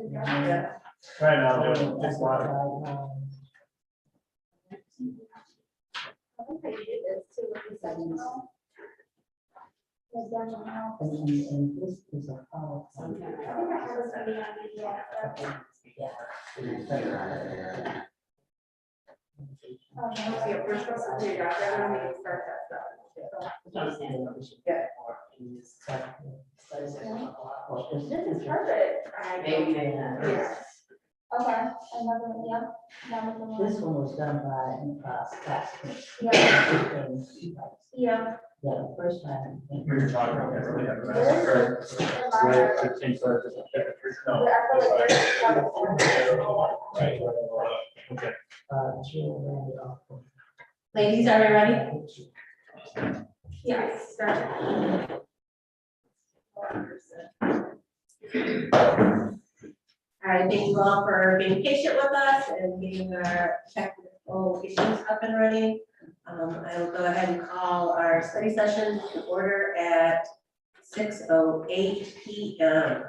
Yeah. Right now, it's water. And this is a policy. Yeah, we're supposed to figure out that when we start that stuff. This is perfect. Yeah. Okay, another, yeah. This one was done by, Scott. Yeah, yeah. Yeah, the first time. We were talking about that earlier. Okay. Jill ran it off. Ladies, are we ready? Yes, start. All right, thank you all for being patient with us and getting our technical issues up and running. I will go ahead and call our study session to order at 6:08 p.m.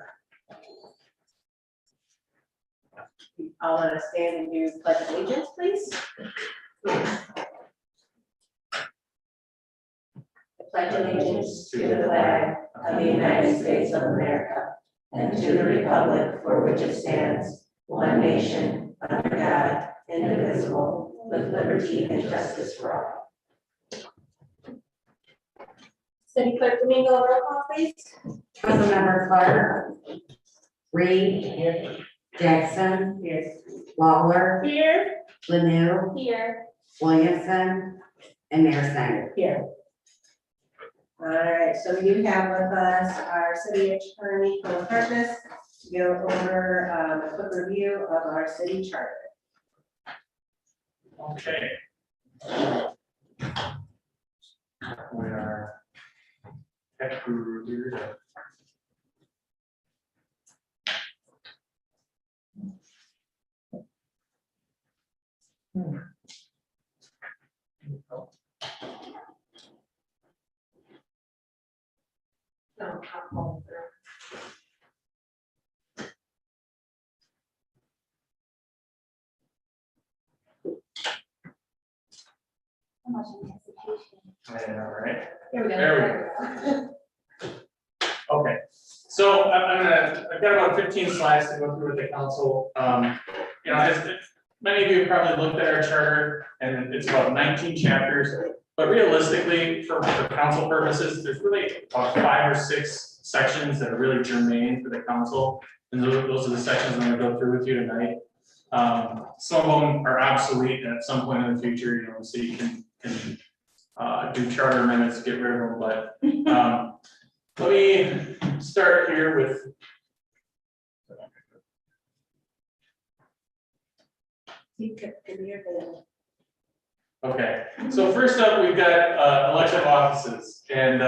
All want to stand and do pledge of allegiance, please. I pledge allegiance to the flag of the United States of America and to the republic for which it stands, one nation, under God, indivisible, with liberty and justice for all. City Clerk Domingo, roll call, please. Councilmember Clark. Reed. Jackson. Yes. Lawler. Here. Lanu. Here. Williamson. And Mayor Snyder. Here. All right, so we do have with us our city attorney, Harkness, to go over a quick review of our city charter. Okay. We are tech guru here. No, I'll pull through. How much anticipation. Yeah, right. Here we go. There we go. Okay, so I've got about 15 slides to go through with the council. You know, as many of you have probably looked at our charter, and it's about 19 chapters. But realistically, for council purposes, there's really about 5 or 6 sections that are really germane for the council. And those are the sections I'm gonna go through with you tonight. Some of them are obsolete, and at some point in the future, you know, the city can do charter amendments to get rid of them, but let me start here with. Okay, so first up, we've got elective offices, and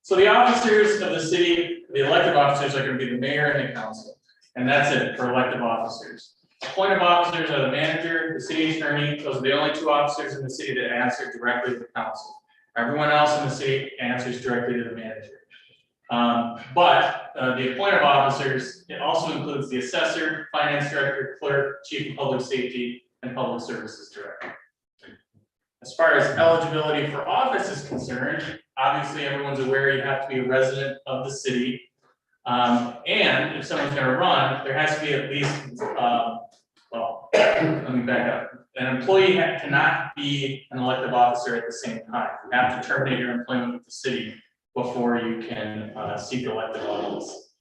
so the officers of the city, the elective officers are going to be the mayor and the council, and that's it for elective officers. Appointed officers are the manager, the city attorney. Those are the only 2 officers in the city that answer directly to the council. Everyone else in the city answers directly to the manager. But the appointed officers, it also includes the assessor, finance director, clerk, chief of public safety, and public services director. As far as eligibility for office is concerned, obviously everyone's aware you have to be a resident of the city. And if someone's going to run, there has to be at least, well, let me back up. An employee cannot be an elective officer at the same time. You have to terminate your employment with the city before you can seek elective office.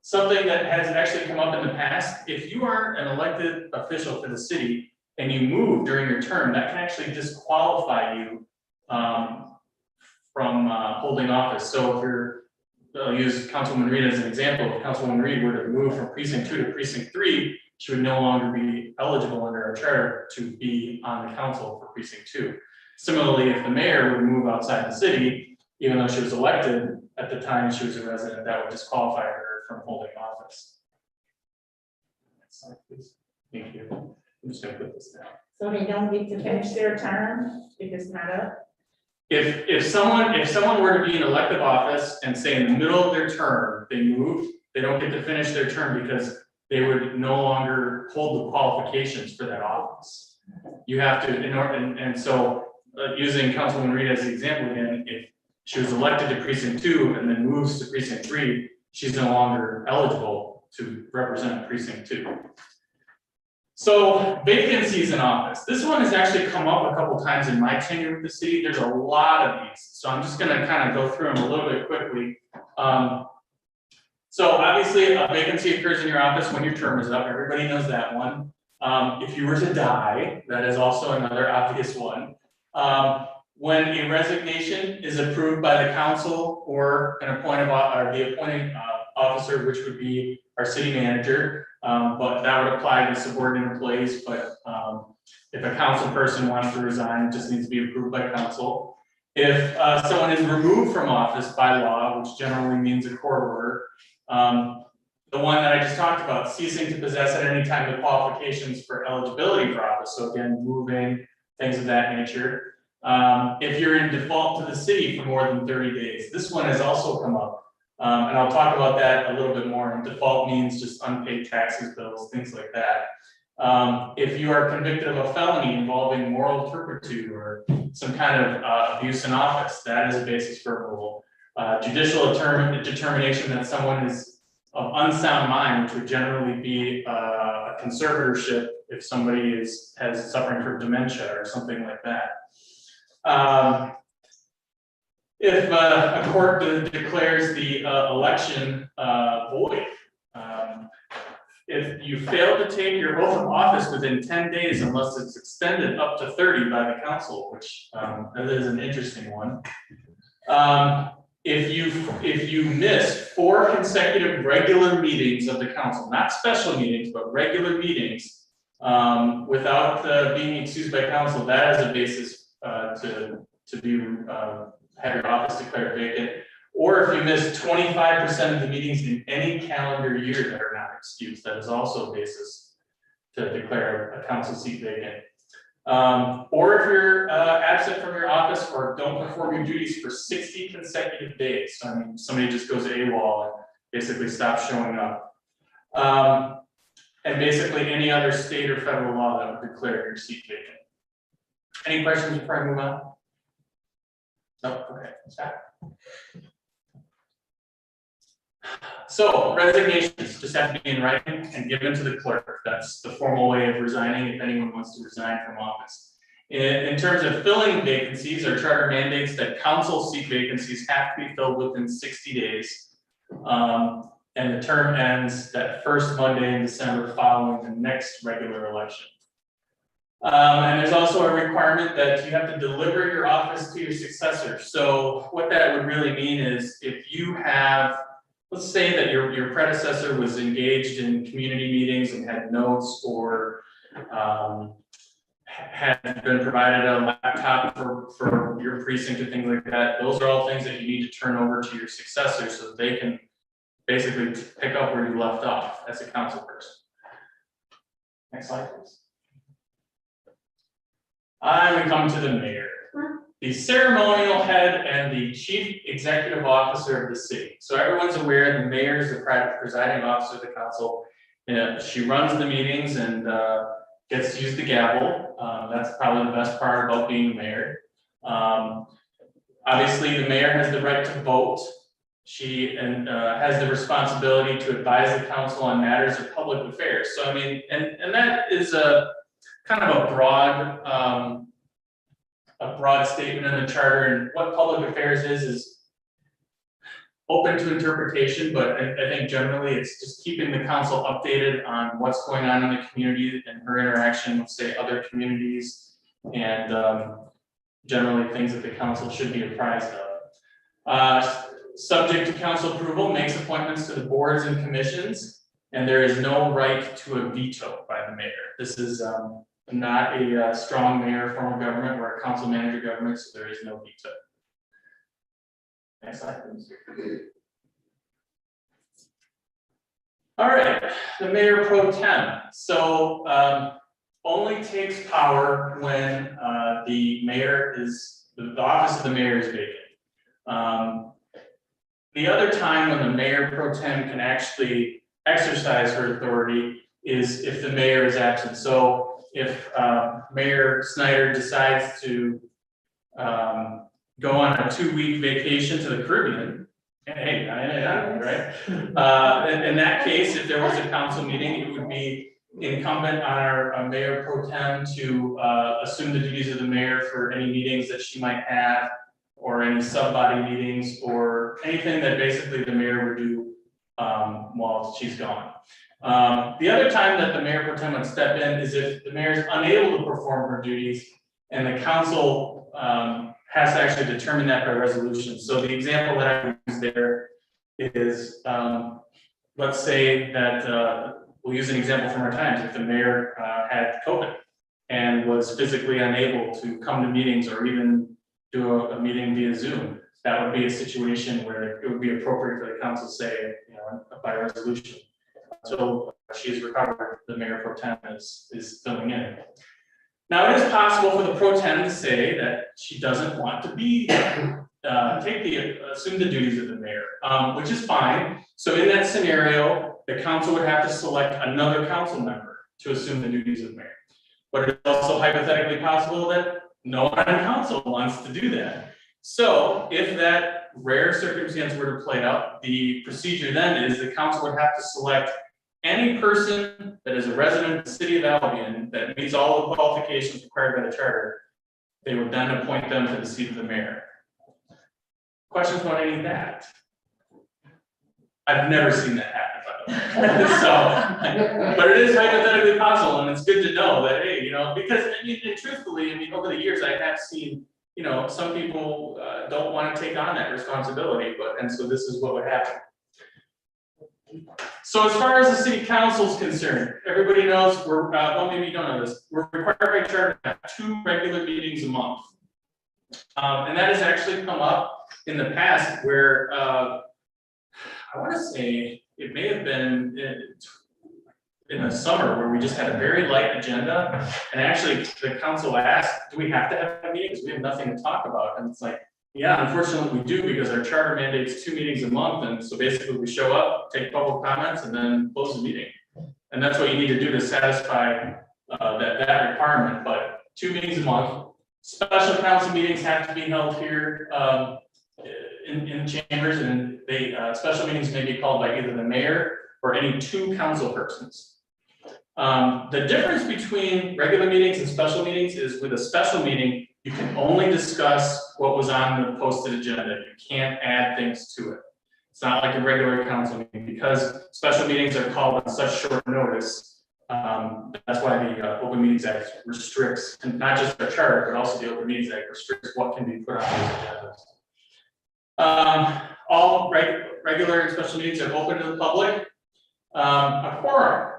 Something that has actually come up in the past, if you are an elected official for the city and you move during your term, that can actually disqualify you from holding office. So if you're, I'll use Councilwoman Reed as an example. If Councilwoman Reed were to move from precinct 2 to precinct 3, she would no longer be eligible under our charter to be on the council for precinct 2. Similarly, if the mayor would move outside the city, even though she was elected at the time she was a resident, that would disqualify her from holding office. Next slide, please. Thank you. I'm just going to put this down. So they don't get to finish their term if it's not up? if someone were to be in elective office and say in the middle of their term, they moved, they don't get to finish their term because they would no longer hold the qualifications for that office. You have to, and so, using Councilwoman Reed as the example again, if she was elected to precinct 2 and then moves to precinct 3, she's no longer eligible to represent precinct 2. So vacancies in office. This one has actually come up a couple times in my tenure with the city. There's a lot of these. So I'm just gonna kind of go through them a little bit quickly. So obviously a vacancy occurs in your office when your term is up. Everybody knows that one. If you were to die, that is also another obvious one. When a resignation is approved by the council or an appointed, or the appointing officer, which would be our city manager, but that would apply to subordinate employees, but if a council person wants to resign, it just needs to be approved by council. If someone is removed from office by law, which generally means a court order, the one that I just talked about, ceasing to possess at any time the qualifications for eligibility for office, so again, moving, things of that nature. If you're in default to the city for more than 30 days, this one has also come up. And I'll talk about that a little bit more. Default means just unpaid taxes, bills, things like that. If you are convicted of a felony involving moral turpitude or some kind of abuse in office, that is a basis for removal. Judicial determination that someone is of unsound mind, which would generally be a conservatorship if somebody has suffering from dementia or something like that. If a court declares the election void, if you fail to take your oath of office within 10 days, unless it's extended up to 30 by the council, which that is an interesting one. If you miss 4 consecutive regular meetings of the council, not special meetings, but regular meetings, without being excused by council, that is a basis to be have your office declared vacant. Or if you miss 25% of the meetings in any calendar year that are not excused, that is also a basis to declare a council seat vacant. Or if you're absent from your office or don't perform your duties for 60 consecutive days. So I mean, somebody just goes AWOL and basically stops showing up. And basically any other state or federal law that would declare your seat vacant. Any questions before I move on? No, okay, stop. So resignations just have to be in writing and given to the clerk. That's the formal way of resigning if anyone wants to resign from office. In terms of filling vacancies, our charter mandates that council seat vacancies have to be filled within 60 days. And the term ends that first Monday in December following the next regular election. And there's also a requirement that you have to deliver your office to your successor. So what that would really mean is if you have, let's say that your predecessor was engaged in community meetings and had notes or had been provided a laptop for your precinct or things like that, those are all things that you need to turn over to your successor so that they can basically pick up where you left off as a council person. Next slide, please. We come to the mayor, the ceremonial head and the chief executive officer of the city. So everyone's aware the mayor is the presiding officer of the council. She runs the meetings and gets to use the gavel. That's probably the best part about being mayor. Obviously, the mayor has the right to vote. She has the responsibility to advise the council on matters of public affairs. So I mean, and that is a kind of a broad statement in the charter, and what public affairs is open to interpretation, but I think generally it's just keeping the council updated on what's going on in the community and her interaction with, say, other communities, and generally things that the council should be apprised of. Subject to council approval, makes appointments to the boards and commissions, and there is no right to a veto by the mayor. This is not a strong mayor form of government or a council manager government, so there is no veto. Next slide, please. All right, the mayor pro tem. So only takes power when the mayor is the office of the mayor is vacant. The other time when the mayor pro tem can actually exercise her authority is if the mayor is absent. So if Mayor Snyder decides to go on a 2-week vacation to the Caribbean, hey, right? In that case, if there was a council meeting, it would be incumbent on our mayor pro tem to assume the duties of the mayor for any meetings that she might have, or any sub-body meetings, or anything that basically the mayor would do while she's gone. The other time that the mayor pro tem would step in is if the mayor is unable to perform her duties and the council has to actually determine that by resolution. So the example that I use there is, let's say that, we'll use an example from our times, if the mayor had COVID and was physically unable to come to meetings or even do a meeting via Zoom, that would be a situation where it would be appropriate for the council to say, by resolution. Until she is recovered, the mayor pro tem is filling in. Now, it is possible for the pro tem to say that she doesn't want to be, assume the duties of the mayor, which is fine. So in that scenario, the council would have to select another council member to assume the duties of mayor. But it's also hypothetically possible that no one on council wants to do that. So if that rare circumstance were to play out, the procedure then is the council would have to select any person that is a resident of the city of Albion that meets all the qualifications required by the charter. They would then appoint them to the seat of the mayor. Questions about any of that? I've never seen that happen, by the way. So, but it is hypothetically possible, and it's good to know that, hey, because and truthfully, over the years, I have seen, some people don't want to take on that responsibility, and so this is what would happen. So as far as the city council is concerned, everybody knows well, maybe you don't know this, we're required by charter to have 2 regular meetings a month. And that has actually come up in the past where, I want to say it may have been in the summer where we just had a very light agenda, and actually the council asked, do we have to have meetings? We have nothing to talk about. And it's like, yeah, unfortunately we do, because our charter mandates 2 meetings a month. And so basically we show up, take public comments, and then close the meeting. And that's what you need to do to satisfy that requirement. But 2 meetings a month. Special council meetings have to be held here in chambers, and special meetings may be called by either the mayor or any 2 council persons. The difference between regular meetings and special meetings is with a special meeting, you can only discuss what was on the posted agenda. You can't add things to it. It's not like a regular council meeting, because special meetings are called on such short notice. That's why the Open Meetings Act restricts, and not just the charter, but also the Open Meetings Act restricts what can be put on those agendas. All regular and special meetings are open to the public. A quorum,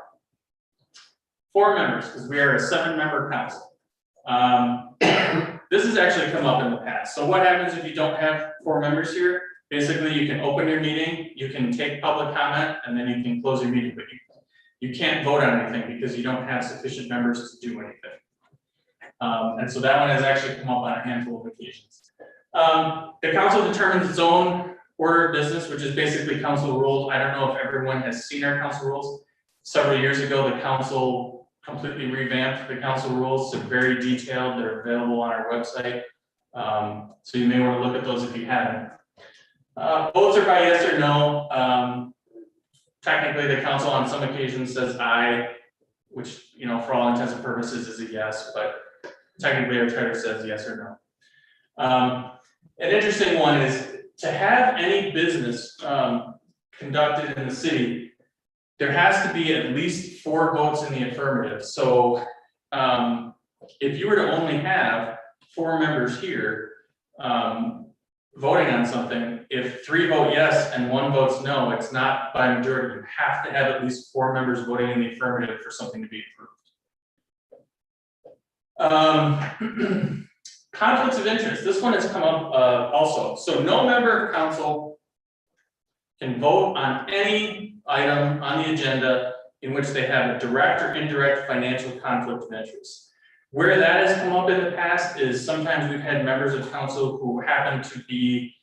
4 members, because we are a 7-member council. This has actually come up in the past. So what happens if you don't have 4 members here? Basically, you can open your meeting, you can take public comment, and then you can close your meeting, but you can't vote on anything because you don't have sufficient members to do anything. And so that one has actually come up on a handful of occasions. The council determines its own order of business, which is basically council rules. I don't know if everyone has seen our council rules. Several years ago, the council completely revamped the council rules. They're very detailed. They're available on our website. So you may want to look at those if you haven't. Votes are by yes or no. Technically, the council on some occasions says aye, which, for all intents and purposes is a yes, but technically our charter says yes or no. An interesting one is to have any business conducted in the city, there has to be at least 4 votes in the affirmative. So if you were to only have 4 members here voting on something, if 3 vote yes and 1 votes no, it's not by majority. You have to have at least 4 members voting in the affirmative for something to be approved. Conflicts of interest. This one has come up also. So no member of council can vote on any item on the agenda in which they have a direct or indirect financial conflict of interest. Where that has come up in the past is sometimes we've had members of council who happen to be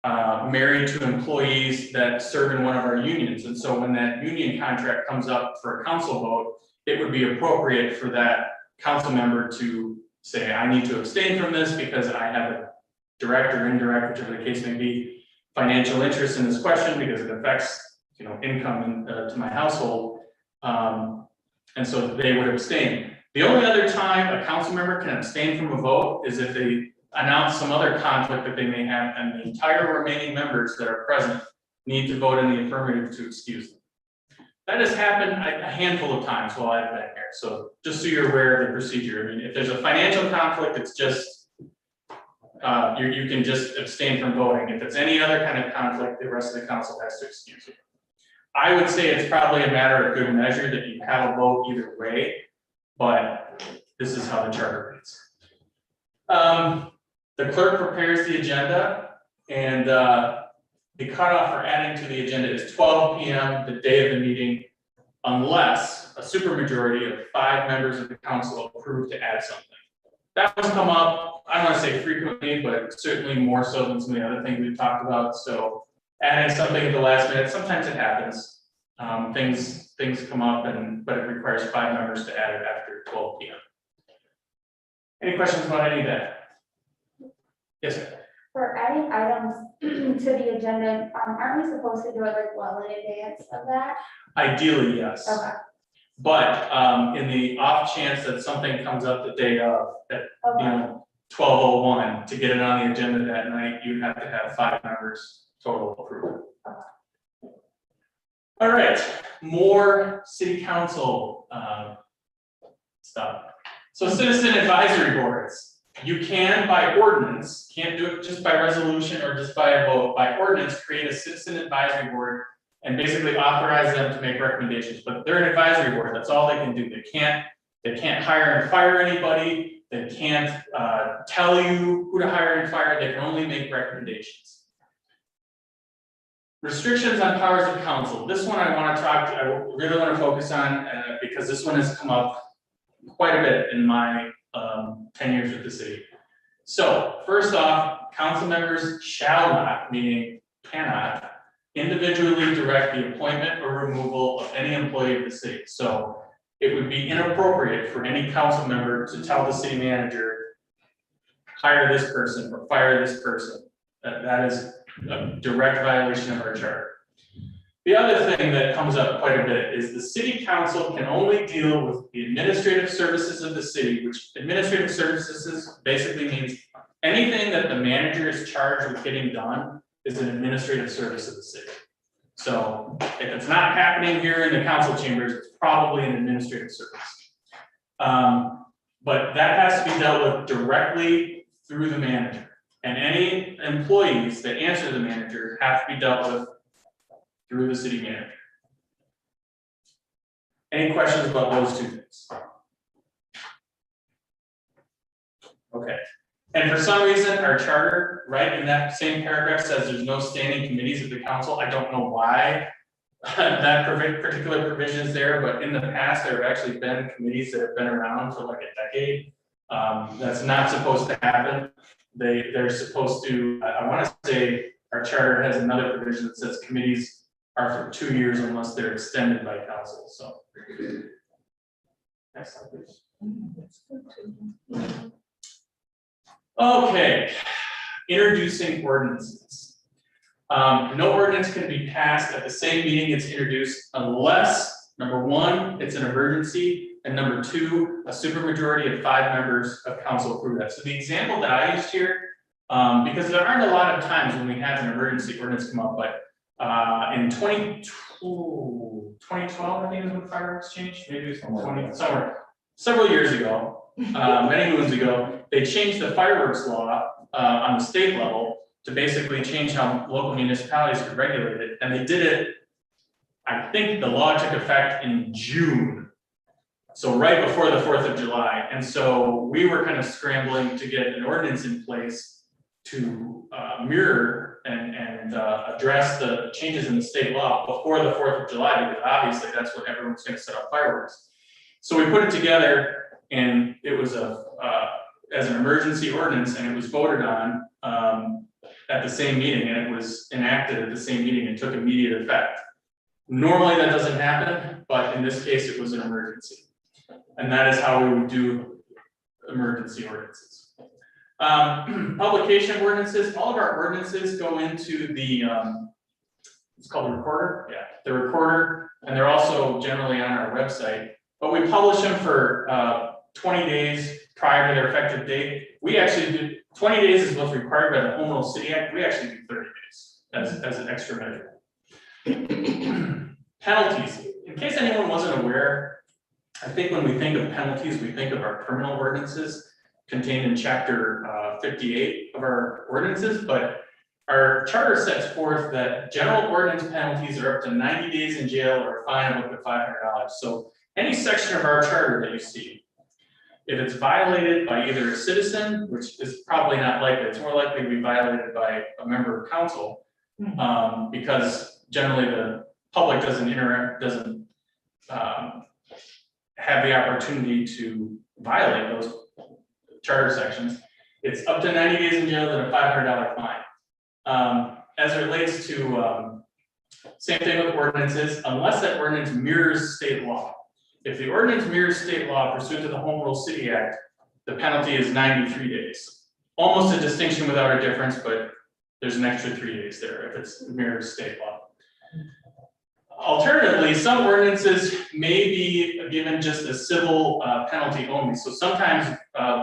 married to employees that serve in one of our unions. And so when that union contract comes up for a council vote, it would be appropriate for that council member to say, I need to abstain from this because I have a direct or indirect, whichever the case may be, financial interest in this question because it affects, you know, income to my household. And so they would abstain. The only other time a council member can abstain from a vote is if they announce some other conflict that they may have, and the entire remaining members that are present need to vote in the affirmative to excuse them. That has happened a handful of times while I've been here. So just so you're aware of the procedure. I mean, if there's a financial conflict, it's just, you can just abstain from voting. If it's any other kind of conflict, the rest of the council has to excuse you. I would say it's probably a matter of good measure that you have a vote either way, but this is how the charter reads. The clerk prepares the agenda, and the cutoff for adding to the agenda is 12 p.m. the day of the meeting, unless a supermajority of 5 members of the council approve to add something. That one's come up, I don't want to say frequently, but certainly more so than some of the other things we've talked about. So adding something at the last minute, sometimes it happens. Things come up, but it requires 5 members to add it after 12 p.m. Any questions about any of that? Yes, sir. For adding items to the agenda, aren't we supposed to do it like well in advance of that? Ideally, yes. Okay, But in the off chance that something comes up the day of, at you okay, know 12:01, to get it on the agenda that night, you have to have 5 members total approval. All right, more city council stuff. So citizen advisory boards. You can, by ordinance, can't do it just by resolution or just by a vote, by ordinance, create a citizen advisory board and basically authorize them to make recommendations, but they're an advisory board, that's all they can do. They can't hire and fire anybody, they can't tell you who to hire and fire, they can only make recommendations. Restrictions on powers of council. This one I really want to focus on because this one has come up quite a bit in my 10 years with the city. So first off, council members shall not, meaning cannot, individually direct the appointment or removal of any employee of the city. So it would be inappropriate for any council member to tell the city manager, hire this person or fire this person. That is a direct violation of our charter. The other thing that comes up quite a bit is the city council can only deal with the administrative services of the city, which administrative services basically means anything that the manager is charged with getting done is an administrative service of the city. So if it's not happening here in the council chambers, it's probably an administrative service. But that has to be dealt with directly through the manager. And any employees that answer the manager have to be dealt with through the city manager. Any questions about those two things? Okay. And for some reason, our charter, right in that same paragraph, says there's no standing committees of the council. I don't know why that particular provision is there, but in the past, there have actually been committees that have been around for like a decade. That's not supposed to happen. They're supposed to, I want to say our charter has another provision that says committees are for 2 years unless they're extended by council, so. Next slide, please. Okay, introducing ordinances. No ordinance can be passed at the same meeting it's introduced unless, number 1, it's an emergency, and number 2, a supermajority of 5 members of council approve that. So the example that I used here, because there aren't a lot of times when we have an emergency ordinance come up, but in 2012, I think is when fireworks changed, maybe it was 20, somewhere, several years ago, many moons ago, they changed the fireworks law on the state level to basically change how local municipalities could regulate it. And they did it, I think the law took effect in June. So right before the 4th of July. And so we were kind of scrambling to get an ordinance in place to mirror and address the changes in the state law before the 4th of July, because obviously that's when everyone's going to set up fireworks. So we put it together And it was as an emergency ordinance, and it was voted on, at the same meeting, and it was enacted at the same meeting and took immediate effect. Normally, that doesn't happen, but in this case, it was an emergency. And that is how we would do emergency ordinances. Publication ordinances, all of our ordinances go into the, it's called the recorder, yeah, the recorder, and they're also generally on our website. But we publish them for 20 days prior to their effective date. We actually do, 20 days is what's required by the Home Rule City Act. We actually do 30 days as an extra measure. Penalties, in case anyone wasn't aware, I think when we think of penalties, we think of our criminal ordinances contained in chapter 58 of our ordinances, but our charter sets forth that general ordinance penalties are up to 90 days in jail or a fine of up to $500. So any section of our charter that you see, if it's violated by either a citizen, which is probably not likely, it's more likely to be violated by a member of council, because generally the public doesn't have the opportunity to violate those charter sections. It's up to 90 days in jail and a $500 fine. As it relates to, same thing with ordinances, unless that ordinance mirrors state law. If the ordinance mirrors state law pursuant to the Home Rule City Act, the penalty is 93 days. Almost a distinction without a difference, but there's an extra 3 days there if it's mirrors state law. Alternatively, some ordinances may be given just a civil penalty only. So sometimes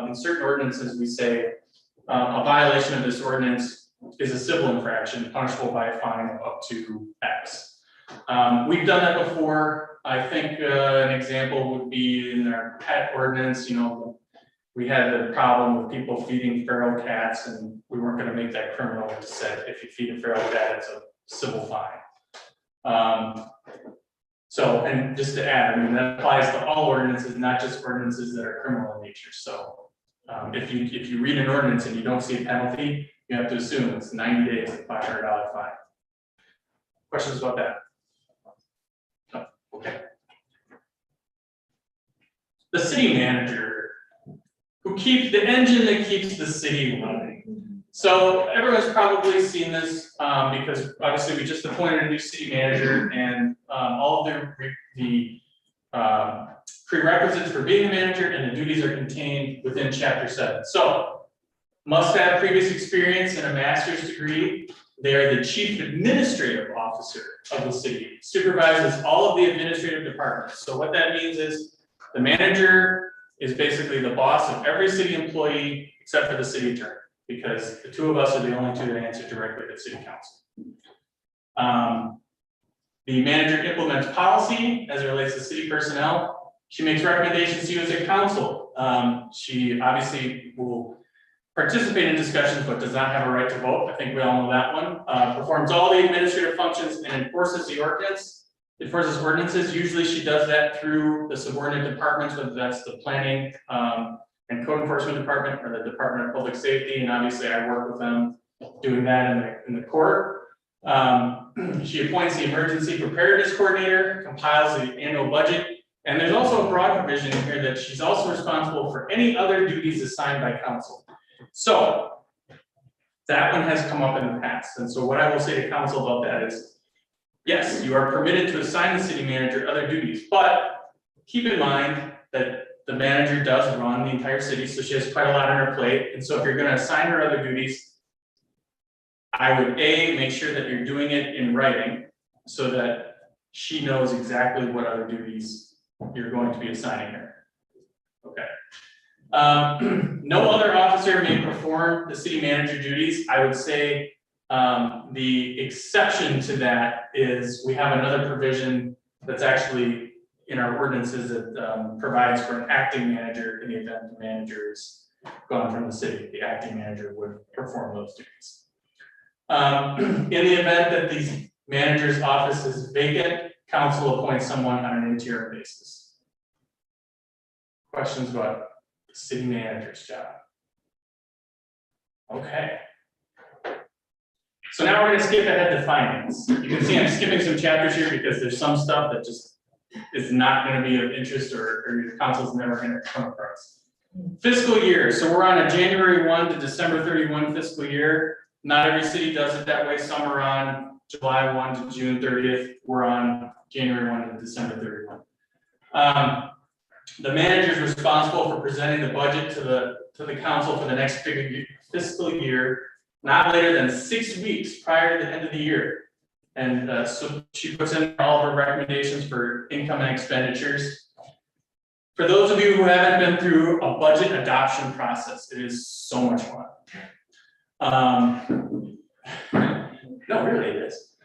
in certain ordinances, we say a violation of this ordinance is a civil infraction punishable by a fine of up to X. We've done that before. I think an example would be in our pet ordinance. You know, we had the problem with people feeding feral cats, and we weren't going to make that criminal. We just said if you feed a feral cat, it's a civil fine. So, and just to add, I mean, that applies to all ordinances, not just ordinances that are criminal in nature. So, if you read an ordinance and you don't see a penalty, you have to assume it's 90 days and $500 fine. Questions about that? No. Okay. The city manager, who keeps the engine that keeps the city running. So everyone's probably seen this because obviously we just appointed a new city manager, and all of the prerequisites for being a manager and the duties are contained within Chapter 7. So must have previous experience in a master's degree. They are the chief administrative officer of the city, supervises all of the administrative departments. So what that means is the manager is basically the boss of every city employee except for the city attorney, because the two of us are the only two that answer directly to city council. The manager implements policy as it relates to city personnel. She makes recommendations to you as a council. She obviously will participate in discussions, but does not have a right to vote. I think we all know that one. Performs all the administrative functions and enforces the ordinance. Enforces ordinances. Usually she does that through the subordinate departments, whether that's the planning and code enforcement department or the Department of Public Safety. And obviously I work with them doing that in the court. She appoints the emergency preparedness coordinator, compiles the annual budget. And there's also a broad provision in here that she's also responsible for any other duties assigned by council. So that one has come up in the past. And so what I will say to council about that is, yes, you are permitted to assign the city manager other duties, but keep in mind that the manager does run the entire city, so she has quite a lot on her plate. And so if you're going to assign her other duties, I would make sure that you're doing it in writing so that she knows exactly what other duties you're going to be assigning her. Okay. No other officer may perform the city manager duties. I would say the exception to that is we have another provision that's actually in our ordinances that provides for an acting manager in the event the manager is gone from the city. The acting manager would perform those duties. In the event that the manager's office is vacant, council appoints someone on an interim basis. Questions about the city manager's job? Okay. So now we're going to skip ahead to finance. You can see I'm skipping some chapters here because there's some stuff that just is not gonna be of interest or your council's never gonna come across. Fiscal year, so we're on a January 1 to December 31 fiscal year. Not every city does it that way. Some are on July 1 to June 30th. We're on January 1 to December 31. The manager is responsible for presenting the budget to the council for the next fiscal year, not later than 6 weeks prior to the end of the year. And so she puts in all of her recommendations for income and expenditures. For those of you who haven't been through a budget adoption process, it is so much fun. No, really it is.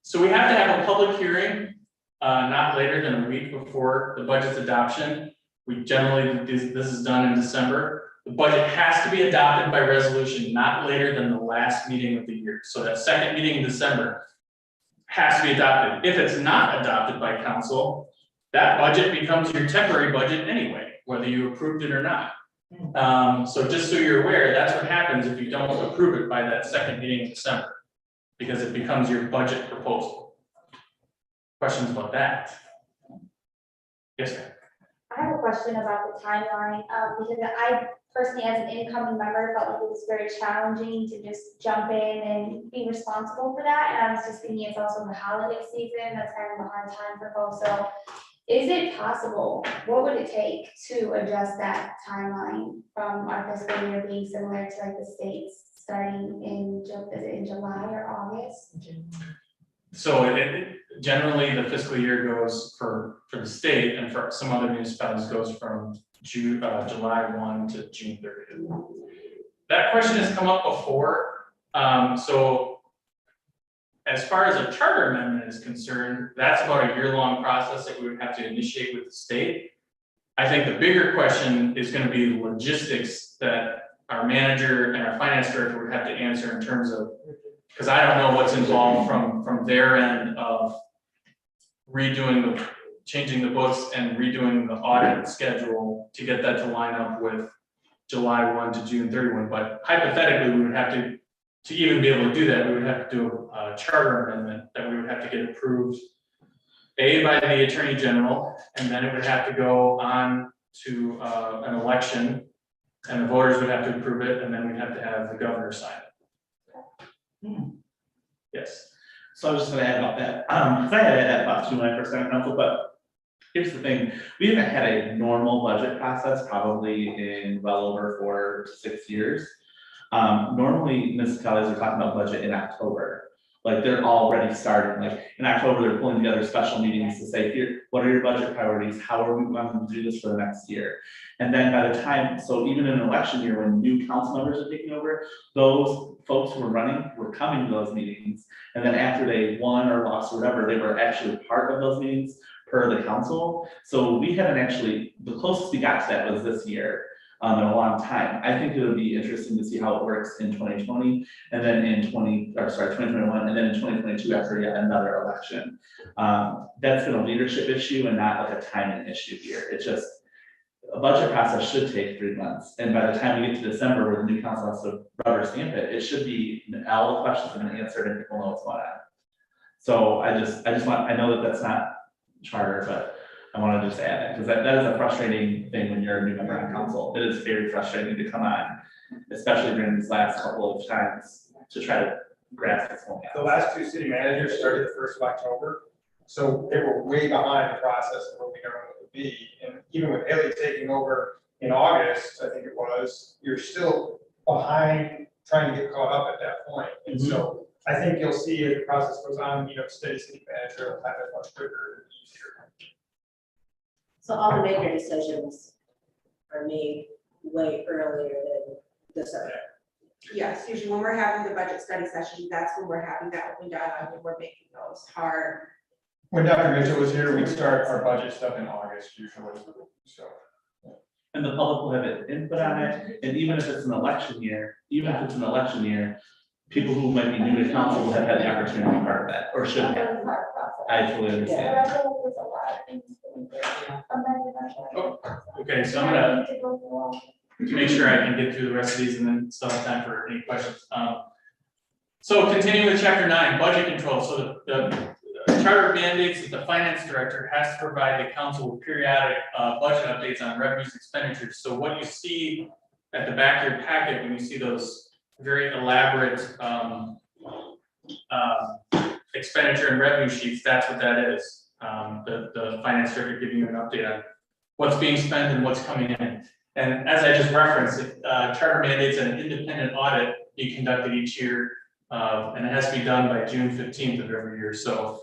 So we have to have a public hearing, not later than a week before the budget's adoption. We generally, this is done in December. The budget has to be adopted by resolution, not later than the last meeting of the year. So that second meeting in December has to be adopted. If it's not adopted by council, that budget becomes your temporary budget anyway, whether you approved it or not. So just so you're aware, that's what happens if you don't approve it by that second meeting in December, because it becomes your budget proposal. Questions about that? Yes, ma'am. I have a question about the timeline, because I personally, as an incoming member, felt like it was very challenging to just jump in and be responsible for that. And I was just thinking it's also the holiday season, that's kind of a hard time for folks. So is it possible, what would it take to adjust that timeline from our fiscal year being similar to like the states starting in, is it in July or August? So generally, the fiscal year goes for the state and for some other municipalities goes from July 1 to June 30th. That question has come up before. So as far as a charter amendment is concerned, that's about a year-long process that we would have to initiate with the state. I think the bigger question is going to be the logistics that our manager and our finance director would have to answer in terms of, because I don't know what's involved from their end of changing the books and redoing the audit schedule to get that to line up with July 1 to June 31. But hypothetically, we would have to even be able to do that, we would have to do a charter amendment that we would have to get approved, by the Attorney General, and then it would have to go on to an election, and the voters would have to approve it, and then we'd have to have the governor sign it. Yes. So I was just gonna add about that, because I had that thought too when I first got on council, but here's the thing, we haven't had a normal budget process probably in well over 4 to 6 years. Normally municipalities are talking about budget in October, like they're already starting, like in October, they're pulling together special meetings to say, here, what are your budget priorities? How are we going to do this for the next year? And then by the time, so even in an election year, when new council members are taking over, those folks who were running were coming to those meetings. And then after they won or lost or whatever, they were actually part of those meetings per the council. So we haven't actually, the closest we got to that was this year. In a long time. I think it'll be interesting to see how it works in 2020 and then in 2021 and then in 2022 after yet another election. That's been a leadership issue and not like a timing issue here. It's just a budget process should take 3 months. And by the time we get to December where the new council has to rubber stamp it, it should be all the questions have been answered and people know what's going on. So I know that that's not charter, but I want to just add that because that is a frustrating thing when you're a new member on council. It is very frustrating to come on, especially during these last couple of times to try to grasp this whole. The last 2 city managers started the 1st of October, so they were way behind the process of what we normally would be. And even with Haley taking over in August, I think it was, you're still behind trying to get caught up at that point. And so I think you'll see as the process goes on, steady city manager will have it much quicker and easier. So all the major decisions are made way earlier than December. Yes, usually when we're having the budget study session, that's when we're having that open dialogue and we're making those hard. When Dr. Mitchell was here, we'd start our budget stuff in August usually, so. And the public will have an input on it, and even if it's an election year, people who might be new to council will have had the opportunity to be part of that, or should have. I fully understand. But I feel like there's a lot of things to amend our budget. Okay, so I'm gonna, to make sure I can get through the rest of these and then still have time for any questions. So continuing with chapter 9, budget control. So the charter mandates that the finance director has to provide the council with periodic budget updates on revenues and expenditures. So what you see at the back of your packet, when you see those very elaborate expenditure and revenue sheets, that's what that is. The finance director giving you an update on what's being spent and what's coming in. And as I just referenced, charter mandates an independent audit be conducted each year, and it has to be done by June 15th of every year. So,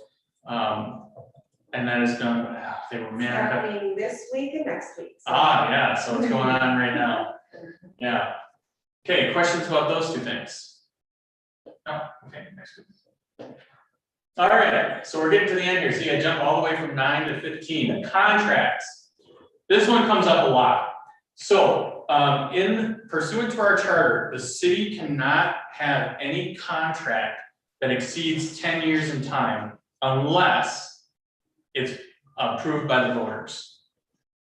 and that is done. They were Happening this week and next week. so. Yeah. So it's going on right now. Yeah. Okay. Questions about those two things? No. Okay. Next week. All right. So we're getting to the end here. See, I jump all the way from 9 to 15. Contracts. This one comes up a lot. So, in pursuant to our charter, the city cannot have any contract that exceeds 10 years in time unless it's approved by the voters.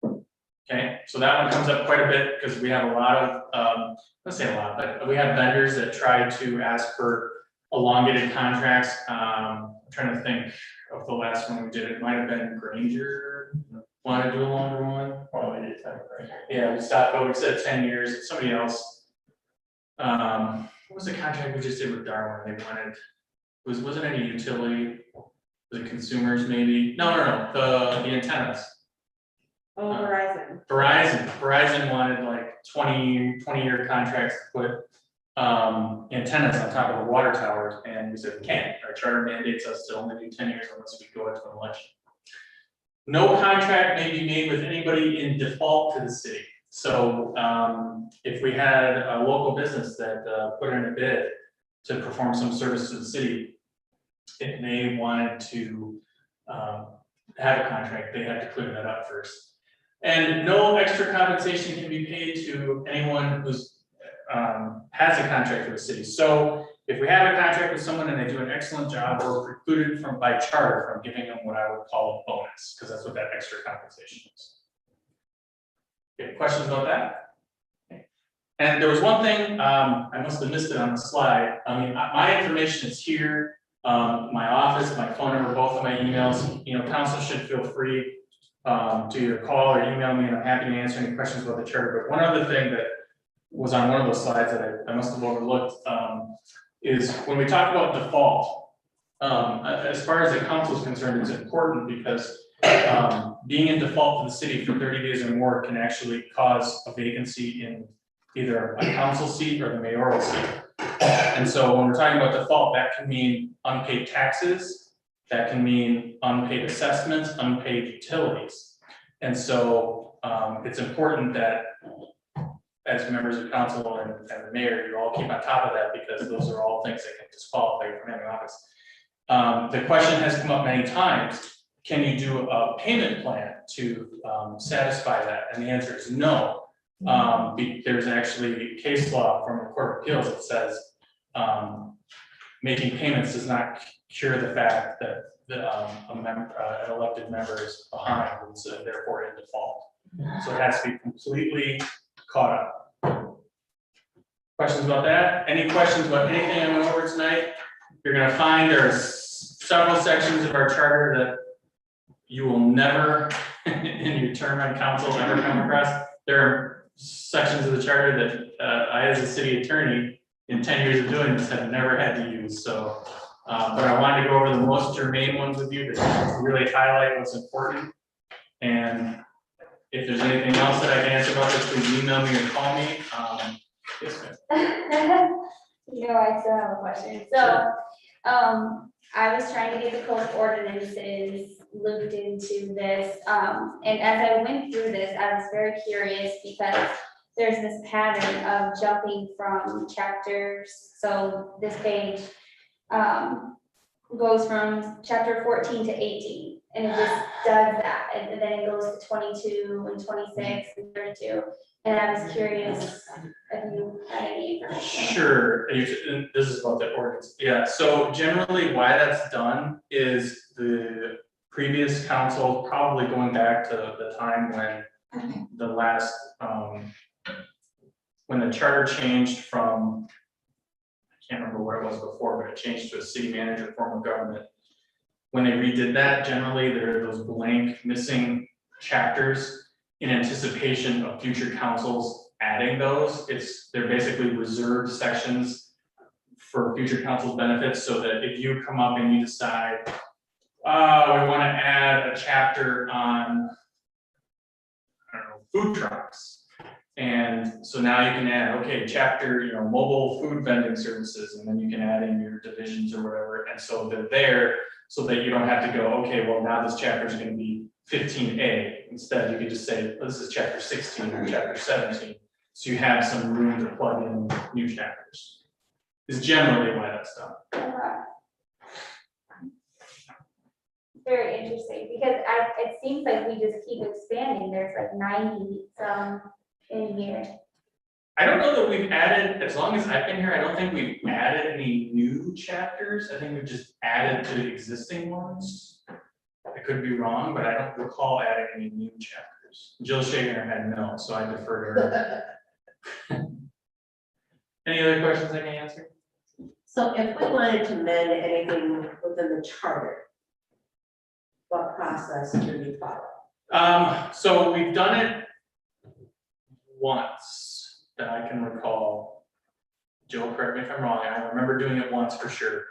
Okay, so that one comes up quite a bit because we have a lot of, let's say a lot, but we have vendors that try to ask for elongated contracts. I'm trying to think of the last one we did. It might have been Granger. Want to do a longer one? Well, they did that, right? Yeah, we stopped, but we said 10 years. Somebody else. What was the contract we just did with Darwin? They wanted, wasn't any utility, the consumers maybe? No, the antennas. Oh, Verizon. Verizon wanted like 20-year contracts to put antennas on top of the water towers, and we said we can't. Our charter mandates us to only do 10 years unless we go into an election. No contract may be made with anybody in default to the city. So if we had a local business that put in a bid to perform some service to the city, if they wanted to have a contract, they had to clear that up first. And no extra compensation can be paid to anyone who's has a contract with the city. So if we have a contract with someone and they do an excellent job, we're precluded from by charter from giving them what I would call a bonus, because that's what that extra compensation is. Okay, questions about that? Okay. And there was one thing, I must have missed it on the slide. I mean, my information is here, my office, my phone number, both of my emails. You know, council should feel free to either call or email me, and I'm happy to answer any questions about the charter. But one other thing that was on one of those slides that I must have overlooked is when we talk about default, as far as the council is concerned, it's important because being in default to the city for 30 days or more can actually cause a vacancy in either a council seat or the mayoral seat. And so when we're talking about default, that can mean unpaid taxes, that can mean unpaid assessments, unpaid utilities. And so it's important that as members of council and the mayor, you all keep on top of that, because those are all things that can disqualify you from having office. The question has come up many times, can you do a payment plan to satisfy that? And the answer is no. There's actually case law from the Court of Appeals that says making payments does not cure the fact that an elected member is behind and so therefore in default. So it has to be completely caught up. Questions about that? Any questions about anything I went over tonight? You're going to find there's several sections of our charter that you will never, in your term on council, ever come across. There are sections of the charter that I, as a city attorney, in 10 years of doing this, have never had to use. So, but I wanted to go over the most germane ones with you to really highlight what's important. And if there's anything else that I can answer about this, please email me or call me. Yes, ma'am. You know, I still have a question. So, I was trying to get the code of ordinances looped into this. And as I went through this, I was very curious because there's this pattern of jumping from chapters. So this page goes from chapter 14 to 18, and it just does that. And then it goes to 22 and 26 and 32. And I was curious if you had any information. Sure. And this is about the ordinance. Yeah. So generally why that's done is the previous council, probably going back to the time when the last, when the charter changed from, I can't remember what it was before, but it changed to a city manager form of government. when they redid that, generally there are those blank missing chapters in anticipation of future councils adding those. They're basically reserved sections for future council's benefits, so that if you come up and you decide, we want to add a chapter on, I don't know, food trucks. And so now you can add, okay, chapter, mobile food vending services, and then you can add in your divisions or whatever. And so they're there so that you don't have to go, okay, well, now this chapter is going to be 15A. Instead, you could just say, this is chapter 16 or chapter 17. So you have some room to plug in new chapters. Is generally why that's done. Very interesting, because it seems like we just keep expanding. There's like 90 some in here. I don't know that we've added, as long as I've been here, I don't think we've added any new chapters. I think we've just added to the existing ones. I could be wrong, but I don't recall adding any new chapters. Jill shaking her head no, so I defer to her. Any other questions I can answer? So if we wanted to amend anything within the charter, what process do we follow? So we've done it once that I can recall. Jill, correct me if I'm wrong, I remember doing it once for sure.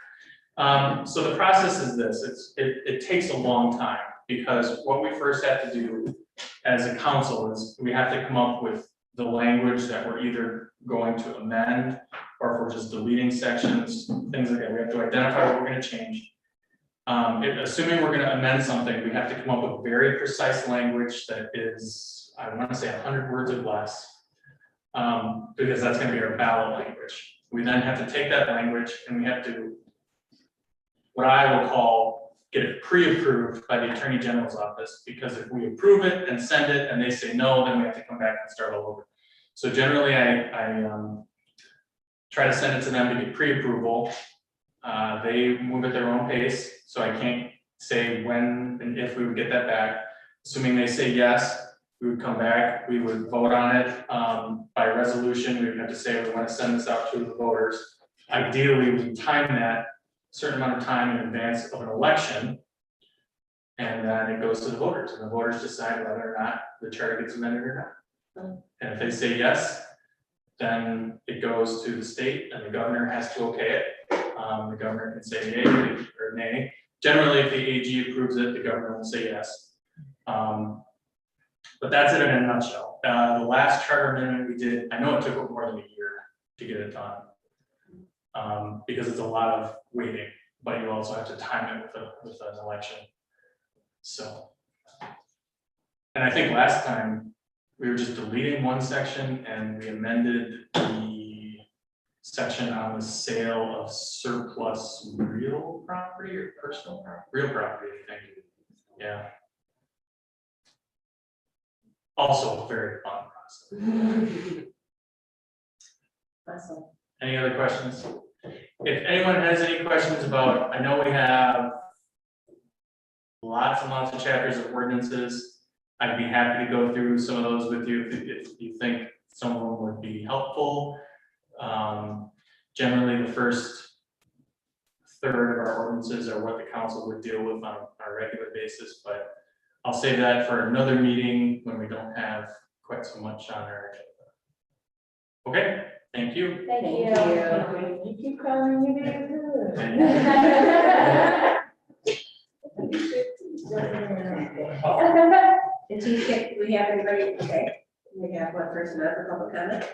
So the process is this, it takes a long time, because what we first have to do as a council is we have to come up with the language that we're either going to amend, or if we're just deleting sections, things like that. We have to identify what we're going to change. Assuming we're going to amend something, we have to come up with very precise language that is, I want to say 100 words or less, because that's going to be our ballot language. We then have to take that language and we have to, what I will call, get it pre-approved by the Attorney General's office, because if we approve it and send it and they say no, then we have to come back and start all over. So generally I try to send it to them to get pre-approval. They move at their own pace, so I can't say when and if we would get that back. Assuming they say yes, we would come back, we would vote on it by resolution. We would have to say we want to send this out to the voters. Ideally, we time that certain amount of time in advance of an election, and then it goes to the voters, and the voters decide whether or not the charter gets amended or not. And if they say yes, then it goes to the state, and the governor has to okay it. The governor can say yay or nay. Generally, if the AG approves it, the governor will say yes. But that's it in a nutshell. The last charter amendment we did, I know it took more than a year to get it done. Because it's a lot of waiting, but you also have to time it with an election. So, and I think last time we were just deleting one section and we amended the section on the sale of surplus real property or personal property, real property, I think. Yeah. Also a very fun process. Awesome. Any other questions? If anyone has any questions about, I know we have lots and lots of chapters of ordinances. I'd be happy to go through some of those with you if you think some of them would be helpful. Generally, the first third of our ordinances are what the council would deal with on a regular basis, but I'll save that for another meeting when we don't have quite so much on our agenda. Okay, thank you. Thank you. You keep calling me very good. And do we have anybody, okay, we have one person out for public comment?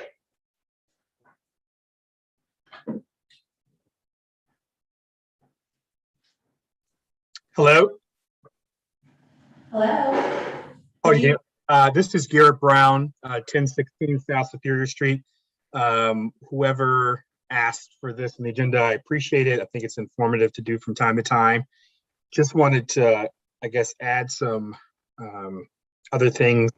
Hello. Hello? Oh, yeah. This is Garrett Brown, 1016 South Superior Street. Whoever asked for this on the agenda, I appreciate it. I think it's informative to do from time to time. Just wanted to, I guess, add some other things.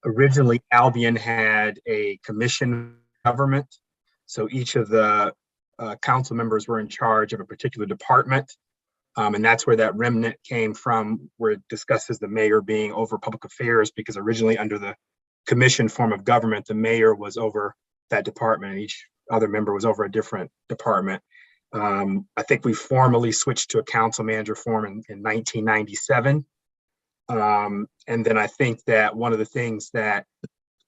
Originally, Albion had a commission government. So each of the council members were in charge of a particular department. And that's where that remnant came from, where it discusses the mayor being over public affairs, because originally under the commission form of government, the mayor was over that department and each other member was over a different department. I think we formally switched to a council manager form in 1997. And then I think that one of the things that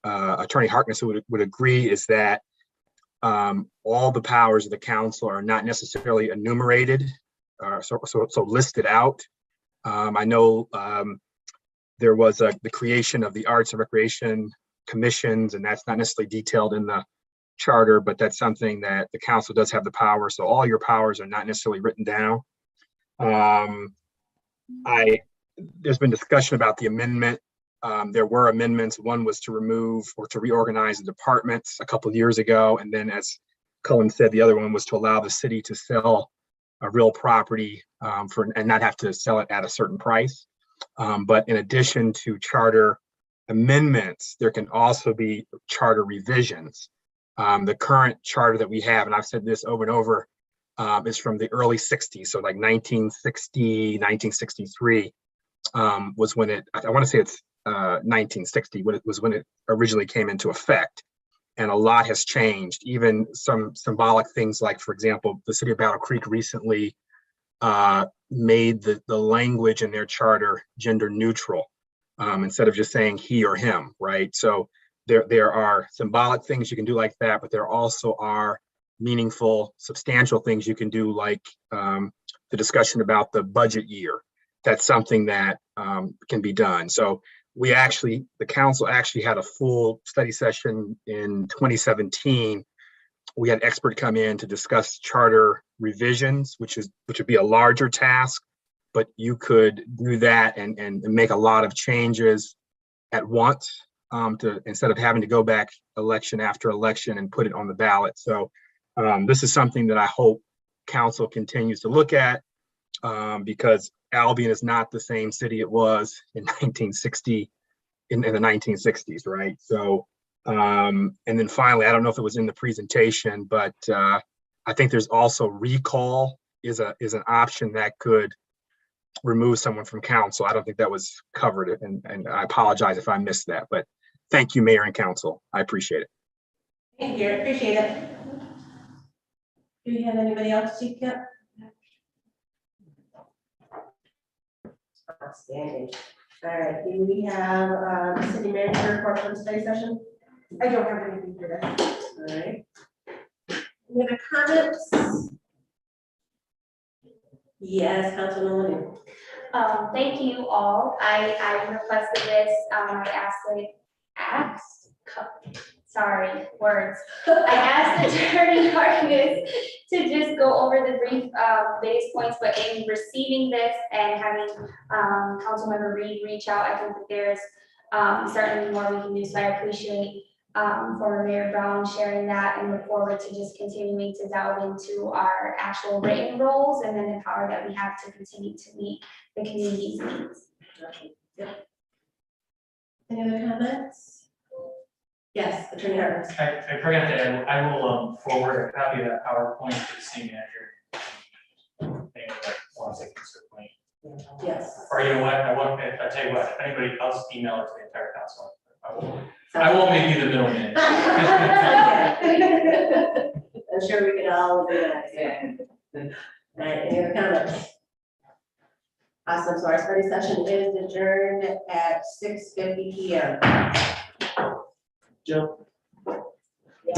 Attorney Harkness would agree is that all the powers of the council are not necessarily enumerated, so listed out. I know there was the creation of the Arts and Recreation Commissions, and that's not necessarily detailed in the charter, but that's something that the council does have the power. So all your powers are not necessarily written down. There's been discussion about the amendment. There were amendments. One was to remove or to reorganize the departments a couple of years ago. And then as Cullen said, the other one was to allow the city to sell a real property and not have to sell it at a certain price. But in addition to charter amendments, there can also be charter revisions. The current charter that we have, and I've said this over and over, is from the early 60s. So like 1960, 1963 was when I want to say it's 1960, was when it originally came into effect. And a lot has changed, even some symbolic things like, for example, the city of Battle Creek recently made the language in their charter gender neutral, instead of just saying he or him, right? So there are symbolic things you can do like that, but there also are meaningful, substantial things you can do, like the discussion about the budget year. That's something that can be done. So the council actually had a full study session in 2017. We had expert come in to discuss charter revisions, which would be a larger task, but you could do that and make a lot of changes at once, instead of having to go back election after election and put it on the ballot. So this is something that I hope council continues to look at, because Albion is not the same city it was in 1960, in the 1960s, right? So, and then finally, I don't know if it was in the presentation, but I think there's also recall is an option that could remove someone from council. I don't think that was covered, and I apologize if I missed that, but thank you, Mayor and Council. I appreciate it. Thank you, appreciate it. Do you have anybody else to speak up? Outstanding. All right, do we have city manager report from study session? I don't have anything for that. All right. Any other comments? Yes, Councilwoman. Thank you all. I requested this, I asked Attorney Harkness to just go over the brief base points, but in receiving this and having Councilmember Reed reach out, I think that there's certainly more we can do. So I appreciate former Mayor Brown sharing that, and look forward to just continuing to delve into our actual written roles and then the power that we have to continue to meet the community's needs. Any other comments? Yes, Attorney Harkness. I forgot to add, I will forward a copy of that PowerPoint to the city manager. Yes. Or you know what, I'll tell you what, if anybody else email it to the entire council. I won't make you the middleman. I'm sure we can all do that. Yeah. All right, any other comments? Awesome, so our study session is adjourned at 6:50 p.m. Jill? Yeah.